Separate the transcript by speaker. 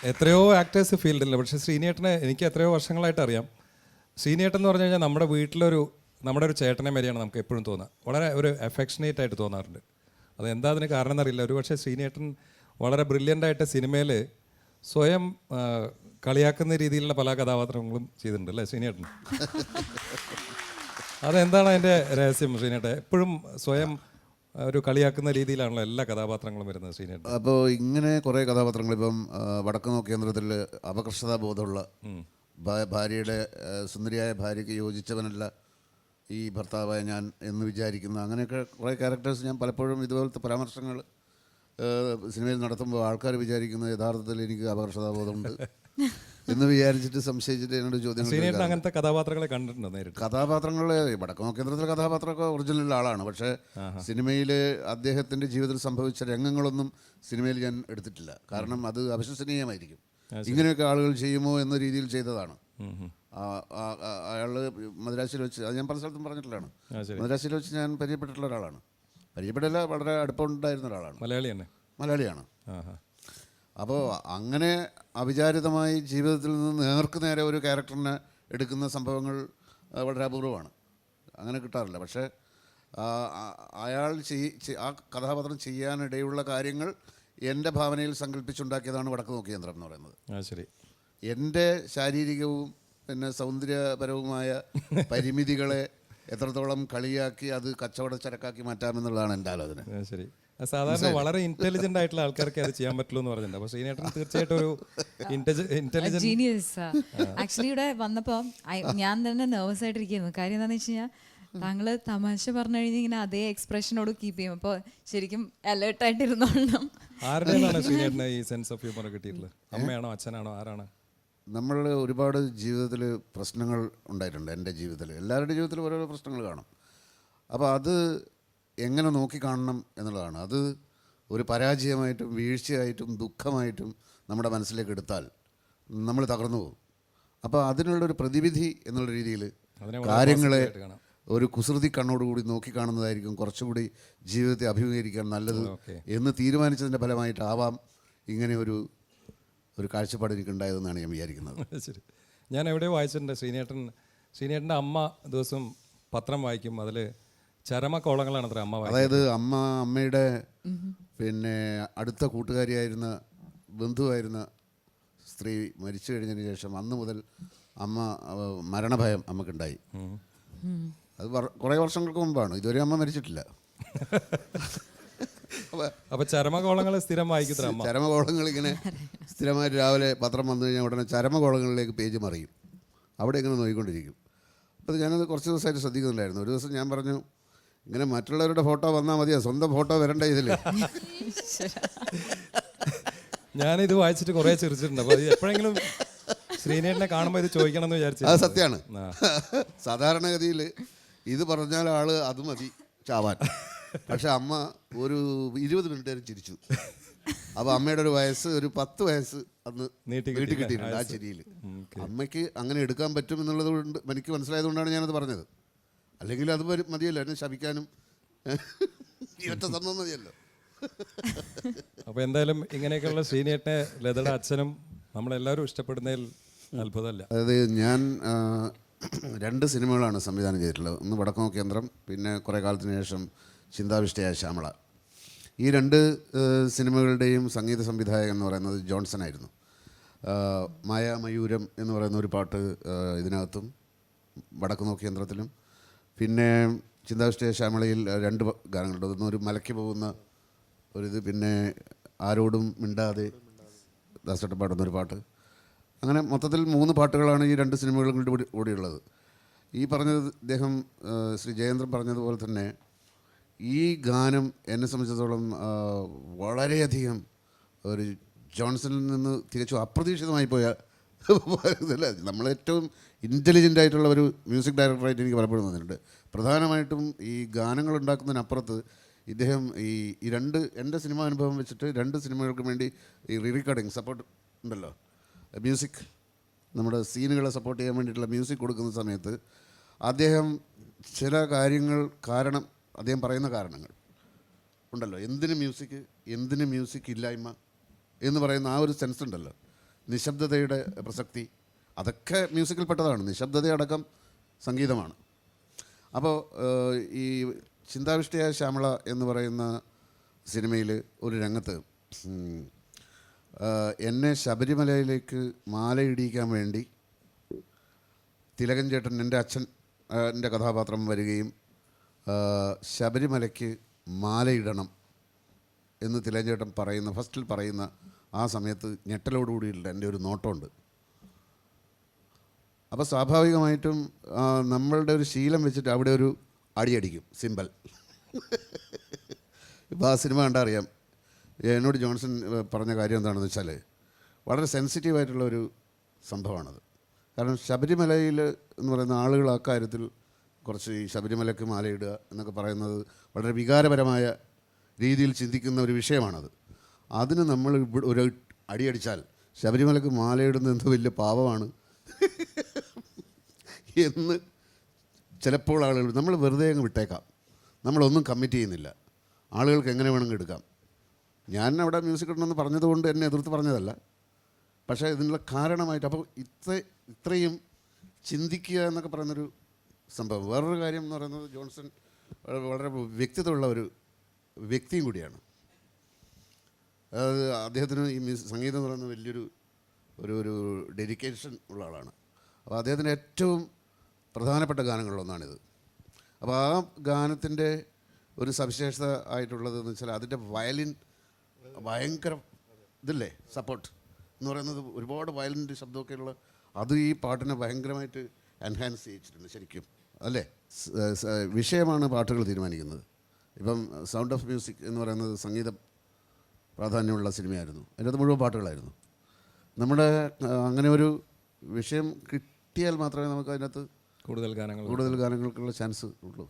Speaker 1: എത്രയോ ആക്ടേഴ്സ് ഫീൽഡില്ല, പക്ഷേ ശ്രീനേട്ടനെ എനിക്ക് എത്രയോ വർഷങ്ങളായിട്ട് അറിയാം. ശ്രീനേട്ടൻ എന്ന് പറഞ്ഞു കഴിഞ്ഞാൽ നമ്മുടെ ഒരു ചേട്ടനെ മാതിരിയാണ് നമുക്ക് എപ്പോഴും തോന്നുക. വളരെ ഒരു അഫെക്ഷനേറ്റ് ആയിട്ട് തോന്നാറുണ്ട്. അതെന്താ അതിന് കാരണം എന്നറിയില്ല. ഒരു പക്ഷേ ശ്രീനേട്ടൻ വളരെ ബ്രില്യൻ്റ് ആയിട്ട് സിനിമയിൽ സ്വയം കളിയാക്കുന്ന രീതിയിലുള്ള പല കഥാപാത്രങ്ങളും ചെയ്തിട്ടുണ്ട് അല്ലേ ശ്രീനേട്ടൻ? അതെന്താണ് അതിൻ്റെ രഹസ്യം ശ്രീനേട്ടൻ? എപ്പോഴും സ്വയം ഒരു കളിയാക്കുന്ന രീതിയിലാണല്ലോ എല്ലാ കഥാപാത്രങ്ങളും വരുന്നത് ശ്രീനേട്ടൻ.
Speaker 2: അപ്പോൾ ഇങ്ങനെ കുറേ കഥാപാത്രങ്ങൾ ഇപ്പം വടക്കുനോ കേന്ദ്രത്തിൽ അപകർഷതാബോധമുള്ള ഭാര്യയുടെ സുന്ദരിയായ ഭാര്യയ്ക്ക് യോജിച്ചവനല്ല ഈ ഭർത്താവായ ഞാൻ എന്ന് വിചാരിക്കുന്ന അങ്ങനെയൊക്കെ കുറേ ക്യാരക്ടേഴ്സ് ഞാൻ പലപ്പോഴും ഇതുപോലത്തെ പരാമർശങ്ങൾ സിനിമയിൽ നടത്തുമ്പോൾ ആൾക്കാർ വിചാരിക്കുന്നത് യഥാർത്ഥത്തിൽ എനിക്ക് അപകർഷതാബോധമുണ്ട് എന്ന് വിചാരിച്ചിട്ട് സംശയിച്ചിട്ട് എന്നോട് ചോദ്യം.
Speaker 1: അങ്ങനത്തെ കഥാപാത്രങ്ങളെ കണ്ടിട്ടുണ്ടോ നേരിട്ട്?
Speaker 2: കഥാപാത്രങ്ങളെ വടക്കുനോ കേന്ദ്രത്തിലെ കഥാപാത്രമൊക്കെ ഒറിജിനൽ ആളാണ്. പക്ഷേ സിനിമയിൽ അദ്ദേഹത്തിൻ്റെ ജീവിതത്തിൽ സംഭവിച്ച രംഗങ്ങളൊന്നും സിനിമയിൽ ഞാൻ എടുത്തിട്ടില്ല. കാരണം അത് അവിശ്വസനീയമായിരിക്കും. ഇങ്ങനെയൊക്കെ ആളുകൾ ചെയ്യുമോ എന്ന രീതിയിൽ ചെയ്തതാണ്. അയാൾ മദ്രാസിൽ വെച്ച്, അത് ഞാൻ പല സ്ഥലത്തും പറഞ്ഞിട്ടുള്ളതാണ്, മദ്രാസിൽ വെച്ച് ഞാൻ പരിചയപ്പെട്ടിട്ടുള്ള ഒരാളാണ്. പരിചയപ്പെടില്ല, വളരെ അടുപ്പമുണ്ടായിരുന്ന ഒരാളാണ്. മലയാളിയാണ്. അപ്പോൾ അങ്ങനെ അവിചാരിതമായി ജീവിതത്തിൽ നിന്ന് നേർക്ക് നേരെ ഒരു ക്യാരക്ടറിനെ എടുക്കുന്ന സംഭവങ്ങൾ വളരെ അപൂർവമാണ്. അങ്ങനെ കിട്ടാറില്ല. പക്ഷേ അയാൾ ആ കഥാപാത്രം ചെയ്യാനിടയുള്ള കാര്യങ്ങൾ എൻ്റെ ഭാവനയിൽ സങ്കല്പിച്ചുണ്ടാക്കിയതാണ് വടക്കുനോ കേന്ദ്രം എന്ന് പറയുന്നത്.
Speaker 1: ശരി.
Speaker 2: എൻ്റെ ശാരീരികവും പിന്നെ സൗന്ദര്യപരവുമായ പരിമിതികളെ എത്രത്തോളം കളിയാക്കി അത് കച്ചവട ചരക്കാക്കി മാറ്റാമെന്നുള്ളതാണ് എൻ്റെ ആലോചന.
Speaker 1: ശരി. സാധാരണ വളരെ ഇന്റലിജന്റ് ആയിട്ടുള്ള ആൾക്കാർക്ക് അത് ചെയ്യാൻ പറ്റുള്ളൂ എന്ന് പറഞ്ഞിട്ടുണ്ട്. അപ്പോൾ ശ്രീനേട്ടൻ തീർച്ചയായിട്ടും ഒരു ഇന്റലിജന്റ്
Speaker 3: ജീനിയസ്. ആക്ച്വലി ഇവിടെ വന്നപ്പോൾ ഞാൻ തന്നെ നെർവസ് ആയിട്ടിരിക്കുന്നു. കാര്യം എന്താണെന്ന് വെച്ച് കഴിഞ്ഞാൽ താങ്കൾ തമാശ പറഞ്ഞു കഴിഞ്ഞാൽ ഇങ്ങനെ അതേ എക്സ്പ്രഷനോട് കീപ്പ് ചെയ്യും. അപ്പോൾ ശരിക്കും അലേർട്ടായിട്ടിരുന്നോളണം.
Speaker 1: ആരുടെയാണ് ശ്രീനേട്ടന് ഈ സെൻസ് ഓഫ് ഹ്യൂമർ കിട്ടിയിട്ടുള്ളത്? അമ്മയാണോ അച്ഛനാണോ ആരാണ്?
Speaker 2: നമ്മൾ ഒരുപാട് ജീവിതത്തിൽ പ്രശ്നങ്ങൾ ഉണ്ടായിട്ടുണ്ട്. എൻ്റെ ജീവിതത്തിൽ എല്ലാവരുടെ ജീവിതത്തിലും ഓരോരോ പ്രശ്നങ്ങൾ കാണും. അപ്പോൾ അത് എങ്ങനെ നോക്കിക്കാണണം എന്നുള്ളതാണ്. അത് ഒരു പരാജയമായിട്ടും വീഴ്ചയായിട്ടും ദുഃഖമായിട്ടും നമ്മുടെ മനസ്സിലേക്ക് എടുത്താൽ നമ്മൾ തകർന്നു പോകും. അപ്പോൾ അതിനുള്ളൊരു പ്രതിവിധി എന്നുള്ള രീതിയിൽ കാര്യങ്ങളെ ഒരു കുസൃതി കണ്ണോടുകൂടി നോക്കിക്കാണുന്നതായിരിക്കും കുറച്ചുകൂടി ജീവിതത്തെ അഭിമുഖീകരിക്കാൻ നല്ലത് എന്ന് തീരുമാനിച്ചതിൻ്റെ ഫലമായിട്ടാവാം ഇങ്ങനെ ഒരു കാഴ്ചപ്പാട് എനിക്കുണ്ടായതെന്നാണ് ഞാൻ വിചാരിക്കുന്നത്.
Speaker 1: ശരി. ഞാൻ എവിടെയോ വായിച്ചിട്ടുണ്ട്, ശ്രീനേട്ടൻ്റെ അമ്മ ദിവസം പത്രം വായിക്കും, അതിൽ ചരമക്കോളങ്ങളാണ് അത്ര അമ്മ.
Speaker 2: അതായത് അമ്മയുടെ പിന്നെ അടുത്ത കൂട്ടുകാരിയായിരുന്ന ബന്ധുവായിരുന്ന സ്ത്രീ മരിച്ചു കഴിഞ്ഞതിന് ശേഷം അന്ന് മുതൽ മരണഭയം അമ്മക്കുണ്ടായി. അത് കുറേ വർഷങ്ങൾക്ക് മുമ്പാണ്. ഇതുവരെ അമ്മ മരിച്ചിട്ടില്ല.
Speaker 1: അപ്പോൾ ചരമകോളങ്ങൾ സ്ഥിരം വായിക്കുന്ന അമ്മ.
Speaker 2: ചരമകോളങ്ങൾ ഇങ്ങനെ സ്ഥിരമായിട്ട് രാവിലെ പത്രം വന്നു കഴിഞ്ഞാൽ ഉടനെ ചരമകോളങ്ങളിലേക്ക് പേജ് മറിയും. അവിടെ ഇങ്ങനെ നോക്കിക്കൊണ്ടിരിക്കും. അപ്പോൾ ഞാനത് കുറച്ച് ദിവസമായിട്ട് ശ്രദ്ധിക്കുന്നുണ്ടായിരുന്നു. ഒരു ദിവസം ഞാൻ പറഞ്ഞു, ഇങ്ങനെ മറ്റുള്ളവരുടെ ഫോട്ടോ വന്നാൽ മതിയോ, സ്വന്തം ഫോട്ടോ വരണ്ട ഇതിൽ.
Speaker 1: ഞാനിത് വായിച്ചിട്ട് കുറേ ചിരിച്ചിട്ടുണ്ട്. അപ്പോൾ എപ്പോഴെങ്കിലും ശ്രീനേട്ടനെ കാണുമ്പോൾ ഇത് ചോദിക്കണം എന്ന് വിചാരിച്ചു.
Speaker 2: അത് സത്യമാണ്. സാധാരണഗതിയിൽ ഇത് പറഞ്ഞാൽ ആള് അത് മതി ചാവാൻ. പക്ഷെ അമ്മ ഒരു 20 മിനിറ്റ് നേരം ചിരിച്ചു. അപ്പോൾ അമ്മയുടെ ഒരു വയസ്സ്, ഒരു 10 വയസ്സ് അന്ന് നീട്ടി കിട്ടിയിട്ടുണ്ട് ആ ചിരിയിൽ. അമ്മയ്ക്ക് അങ്ങനെ എടുക്കാൻ പറ്റും എന്നുള്ളത് കൊണ്ട് എനിക്ക് മനസ്സിലായതുകൊണ്ടാണ് ഞാനത് പറഞ്ഞത്. അല്ലെങ്കിൽ അത് മതിയല്ലോ എന്നെ ശപിക്കാനും ഒറ്റ സംഭവം മതിയല്ലോ.
Speaker 1: അപ്പോൾ എന്തായാലും ഇങ്ങനെയൊക്കെയുള്ള ശ്രീനേട്ടനെ ലതയുടെ അച്ഛനും നമ്മളെല്ലാവരും ഇഷ്ടപ്പെടുന്നതിൽ അത്ഭുതമല്ല.
Speaker 2: അതായത് ഞാൻ 2 സിനിമകളാണ് സംവിധാനം ചെയ്തിട്ടുള്ളത്. ഒന്ന് വടക്കുനോ കേന്ദ്രം, പിന്നെ കുറേ കാലത്തിന് ശേഷം ചിന്താവിഷ്ടയായ ശ്യാമള. ഈ 2 സിനിമകളുടെയും സംഗീത സംവിധായകൻ എന്ന് പറയുന്നത് ജോൺസൺ ആയിരുന്നു. മായാമയൂരം എന്ന് പറയുന്ന ഒരു പാട്ട് ഇതിനകത്തും വടക്കുനോ കേന്ദ്രത്തിലും, പിന്നെ ചിന്താവിഷ്ടയായ ശ്യാമളയിൽ 2 ഗാനങ്ങളുണ്ട്. അതൊന്നും ഒരു മലയ്ക്ക് പോകുന്ന ഒരിത്, പിന്നെ ആരോടും മിണ്ടാതെ ദാസേട്ടൻ പാടുന്നൊരു പാട്ട്. അങ്ങനെ മൊത്തത്തിൽ 3 പാട്ടുകളാണ് ഈ 2 സിനിമകളും കൂടിയുള്ളത്. ഈ പറഞ്ഞത് ഇദ്ദേഹം ശ്രീ ജയേന്ദ്രൻ പറഞ്ഞതുപോലെ തന്നെ ഈ ഗാനം എന്നെ സംബന്ധിച്ചിടത്തോളം വളരെയധികം ഒരു ജോൺസണിൽ നിന്ന് തികച്ചും അപ്രതീക്ഷിതമായി പോയ ഇതല്ല. നമ്മളേറ്റവും ഇൻ്റലിജൻ്റ് ആയിട്ടുള്ള ഒരു മ്യൂസിക് ഡയറക്ടറായിട്ട് എനിക്ക് പലപ്പോഴും തോന്നിയിട്ടുണ്ട്. പ്രധാനമായിട്ടും ഈ ഗാനങ്ങൾ ഉണ്ടാക്കുന്നതിനപ്പുറത്ത് ഇദ്ദേഹം ഈ 2 എൻ്റെ സിനിമാ അനുഭവം വെച്ചിട്ട് 2 സിനിമകൾക്കും വേണ്ടി ഈ റീറെക്കോർഡിങ് സപ്പോർട്ട് ഉണ്ടല്ലോ, മ്യൂസിക്, നമ്മുടെ സീനുകളെ സപ്പോർട്ട് ചെയ്യാൻ വേണ്ടിയിട്ടുള്ള മ്യൂസിക് കൊടുക്കുന്ന സമയത്ത് അദ്ദേഹം ചില കാര്യങ്ങൾ അദ്ദേഹം പറയുന്ന കാരണങ്ങൾ ഉണ്ടല്ലോ, എന്തിന് മ്യൂസിക് ഇല്ലായ്മ എന്ന് പറയുന്ന ആ ഒരു സെൻസ് ഉണ്ടല്ലോ, നിശബ്ദതയുടെ പ്രസക്തി, അതൊക്കെ മ്യൂസിക്കിൽ പെട്ടതാണ്. നിശബ്ദതയടക്കം സംഗീതമാണ്. അപ്പോൾ ഈ ചിന്താവിഷ്ടയായ ശ്യാമള എന്ന് പറയുന്ന സിനിമയിൽ ഒരു രംഗത്ത് എന്നെ ശബരിമലയിലേക്ക് മാലയിടിയിക്കാൻ വേണ്ടി തിലകൻ ചേട്ടൻ, എൻ്റെ അച്ഛൻ, എൻ്റെ കഥാപാത്രം വരികയും ശബരിമലയ്ക്ക് മാലയിടണം എന്ന് തിലകൻ ചേട്ടൻ പറയുന്ന, ഫസ്റ്റിൽ പറയുന്ന ആ സമയത്ത് ഞെട്ടലോടുകൂടിയുള്ള എൻ്റെ ഒരു നോട്ടമുണ്ട്. അപ്പോൾ സ്വാഭാവികമായിട്ടും നമ്മളുടെ ഒരു ശീലം വെച്ചിട്ട് അവിടെ ഒരു അടിയടിക്കും, സിമ്പൽ. ഇപ്പോൾ ആ സിനിമ കണ്ടാൽ അറിയാം. എന്നോട് ജോൺസൺ പറഞ്ഞ കാര്യം എന്താണെന്ന് വെച്ചാൽ വളരെ സെൻസിറ്റീവായിട്ടുള്ള ഒരു സംഭവമാണത്. കാരണം ശബരിമലയിൽ എന്ന് പറയുന്ന ആളുകൾ ആ കാര്യത്തിൽ കുറച്ച് ഈ ശബരിമലയ്ക്ക് മാലയിടുക എന്നൊക്കെ പറയുന്നത് വളരെ വികാരപരമായ രീതിയിൽ ചിന്തിക്കുന്ന ഒരു വിഷയമാണത്. അതിന് നമ്മൾ ഇവിടെ ഒരു അടിയടിച്ചാൽ ശബരിമലയ്ക്ക് മാലയിടുന്നത് എന്ത് വലിയ പാവമാണ് എന്ന് ചിലപ്പോൾ ആളുകൾ, നമ്മൾ വെറുതെ അങ്ങ് വിട്ടേക്കാം, നമ്മളൊന്നും കമ്മിറ്റ് ചെയ്യുന്നില്ല, ആളുകൾക്ക് എങ്ങനെ വേണമെങ്കിൽ എടുക്കാം. ഞാൻ അവിടെ മ്യൂസിക് ഇടണമെന്ന് പറഞ്ഞതുകൊണ്ട് എന്നെ എതിർത്ത് പറഞ്ഞതല്ല, പക്ഷേ ഇതിനുള്ള കാരണമായിട്ട് അപ്പോൾ ഇത്രയും ചിന്തിക്കുക എന്നൊക്കെ പറയുന്നൊരു സംഭവം. വേറൊരു കാര്യം എന്ന് പറയുന്നത് ജോൺസൺ വളരെ വ്യക്തിത്വമുള്ള ഒരു വ്യക്തിയും കൂടിയാണ്. അതായത് അദ്ദേഹത്തിന് ഈ സംഗീതം എന്ന് പറയുന്നത് വലിയൊരു ഒരു ഡെഡിക്കേഷൻ ഉള്ള ആളാണ്. അപ്പോൾ അദ്ദേഹത്തിൻ്റെ ഏറ്റവും പ്രധാനപ്പെട്ട ഗാനങ്ങളിലൊന്നാണിത്. അപ്പോൾ ആ ഗാനത്തിൻ്റെ ഒരു സവിശേഷത ആയിട്ടുള്ളതെന്ന് വെച്ചാൽ അതിൻ്റെ വയലിൻ ഭയങ്കര ഇതില്ലേ, സപ്പോർട്ട് എന്ന് പറയുന്നത് ഒരുപാട് വയലിൻ്റെ ശബ്ദമൊക്കെയുള്ള അത് ഈ പാട്ടിനെ ഭയങ്കരമായിട്ട് എൻഹാൻസ് ചെയ്യിച്ചിട്ടുണ്ട് ശരിക്കും, അല്ലേ? വിഷയമാണ് പാട്ടുകൾ തീരുമാനിക്കുന്നത്. ഇപ്പം സൗണ്ട് ഓഫ് മ്യൂസിക് എന്ന് പറയുന്നത് സംഗീത പ്രാധാന്യമുള്ള സിനിമയായിരുന്നു. അതിനകത്ത് മുഴുവൻ പാട്ടുകളായിരുന്നു. നമ്മുടെ അങ്ങനെ ഒരു വിഷയം കിട്ടിയാൽ മാത്രമേ നമുക്ക് അതിനകത്ത് കൂടുതൽ ഗാനങ്ങൾക്കുള്ള ചാൻസ് ഉള്ളൂ.